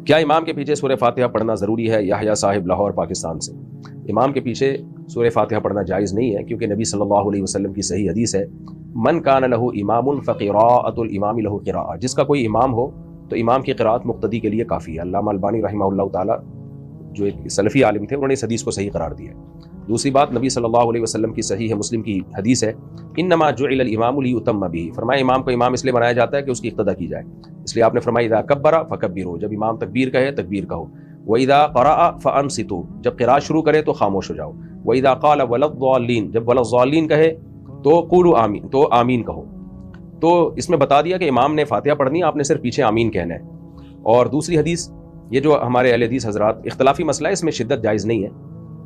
کیا امام کے پیچھے سورہ فاتحہ پڑھنا ضروری ہے؟ یحییٰ صاحب لاہور پاکستان سے۔ امام کے پیچھے سورہ فاتحہ پڑھنا جائز نہیں ہے، کیونکہ نبی صلی اللہ علیہ وسلم کی صحیح حدیث ہے، من کان لہ امام فقراءۃ الامام لہ قراءۃ، جس کا کوئی امام ہو تو امام کی قراءت مقتدی کے لیے کافی ہے۔ علامہ البانی رحمہ اللہ تعالیٰ جو ایک سلفی عالم تھے، انہوں نے اس حدیث کو صحیح قرار دیا ہے۔ دوسری بات، نبی صلی اللہ علیہ وسلم کی صحیح مسلم کی حدیث ہے، انما جعل الامام لیؤتم بہ، فرمایا امام کو امام اس لیے بنایا جاتا ہے کہ اس کی اقتدا کی جائے، اس لیے آپ نے فرمایا اذا کبر فکبروا، جب امام تکبیر کہے تکبیر کہو، واذا قرأ فانصتوا، جب قراءت شروع کرے تو خاموش ہو جاؤ، واذا قال ولا الضالین، جب ولا الضالین کہے تو قولوا آمین، تو آمین کہو۔ تو اس میں بتا دیا کہ امام نے فاتحہ پڑھنی ہے، آپ نے صرف پیچھے آمین کہنا ہے۔ اور دوسری حدیث، یہ جو ہمارے اہل حدیث حضرات اختلافی مسئلہ ہے، اس میں شدت جائز نہیں ہے،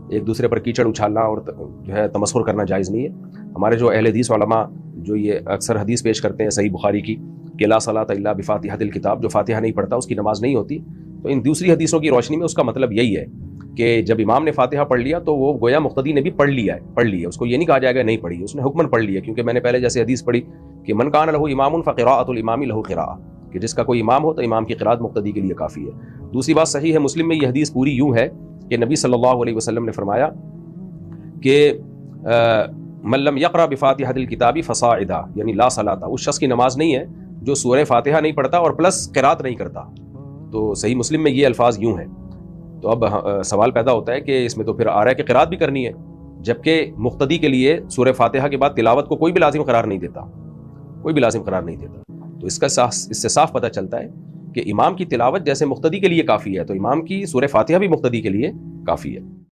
ایک دوسرے پر کیچڑ اچھالنا اور جو ہے تمسخر کرنا جائز نہیں ہے۔ ہمارے جو اہل حدیث علماء جو یہ اکثر حدیث پیش کرتے ہیں صحیح بخاری کی کہ لا صلاۃ الا بفاتحۃ الکتاب، جو فاتحہ نہیں پڑھتا اس کی نماز نہیں ہوتی، تو ان دوسری حدیثوں کی روشنی میں اس کا مطلب یہی ہے کہ جب امام نے فاتحہ پڑھ لیا تو وہ گویا مقتدی نے بھی پڑھ لیا ہے، اس کو یہ نہیں کہا جائے گا نہیں پڑھی، اس نے حکماً پڑھ لیا، کیونکہ میں نے پہلے جیسے حدیث پڑھی کہ من کان لہ امام فقراءۃ الامام لہ قراءۃ، کہ جس کا کوئی امام ہو تو امام کی قراءت مقتدی کے لیے کافی ہے۔ دوسری بات، صحیح ہے مسلم میں یہ حدیث پوری یوں ہے کہ نبی صلی اللہ علیہ وسلم نے فرمایا کہ من لم یقرأ بفاتحۃ الکتاب فصاعدا، یعنی لا صلاۃ، اس شخص کی نماز نہیں ہے جو سورہ فاتحہ نہیں پڑھتا اور پلس قرات نہیں کرتا۔ تو صحیح مسلم میں یہ الفاظ یوں ہیں۔ تو اب سوال پیدا ہوتا ہے کہ اس میں تو پھر آ رہا ہے کہ قرات بھی کرنی ہے، جبکہ مقتدی کے لیے سورہ فاتحہ کے بعد تلاوت کو کوئی بھی لازم قرار نہیں دیتا، کوئی بھی لازم قرار نہیں دیتا۔ تو اس سے صاف پتہ چلتا ہے کہ امام کی تلاوت جیسے مقتدی کے لیے کافی ہے، تو امام کی سورہ فاتحہ بھی مقتدی کے لیے کافی ہے۔